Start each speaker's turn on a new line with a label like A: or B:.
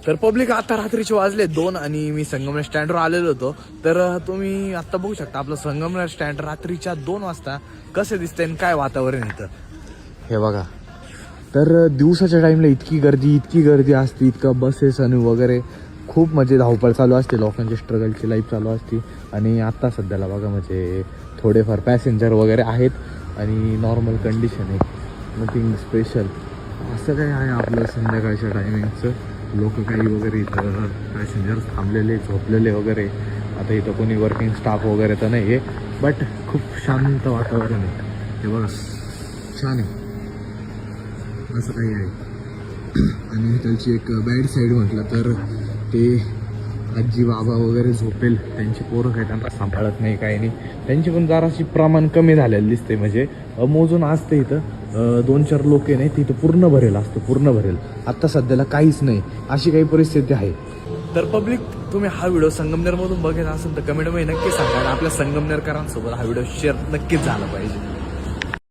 A: तर पब्लिक आता रात्रीचे वाजले 2 आणि मी संगमनेर स्टँडवर आलेलो होतो. तर तुम्ही आता बघू शकता आपलं संगमनेर स्टँड रात्रीच्या 2 वाजता कसं दिसतंय आणि काय वातावरण इथं हे बघा. तर दिवसाच्या टाईमला इतकी गर्दी असते, इतकं बसेस आणि वगैरे खूप म्हणजे धावपळ चालू असते, लोकांची स्ट्रगलची लाईफ चालू असते. आणि आत्ता सध्याला बघा म्हणजे थोडेफार पॅसेंजर वगैरे आहेत आणि नॉर्मल कंडिशन आहे, नथिंग स्पेशल. असं काय आहे आपलं संध्याकाळच्या टायमिंगचं. लोक काही वगैरे इथं पॅसेंजर्स थांबलेले झोपलेले वगैरे. आता इथं कोणी वर्किंग स्टाफ वगैरे तर नाही आहे, बट खूप शांत वातावरण आहे. हे बघा छान आहे, असं काही आहे. आणि त्याची एक बॅड साईड म्हटलं तर ते आजी बाबा वगैरे झोपेल, त्यांची पोरं काही त्यांना सांभाळत नाही, काही नाही. त्यांची पण जराशी प्रमाण कमी झालेलं दिसते. म्हणजे मोजून असते इथं 2-4 लोक नाही, तिथं पूर्ण भरेल असतं, पूर्ण भरेल. आत्ता सध्याला काहीच नाही, अशी काही परिस्थिती आहे. तर पब्लिक तुम्ही हा व्हिडिओ संगमनेरमधून बघत असेल तर कमेंटमध्ये नक्की सांगा. आणि आपल्या संगमनेरकरांसोबत हा व्हिडिओ शेअर नक्कीच झाला पाहिजे.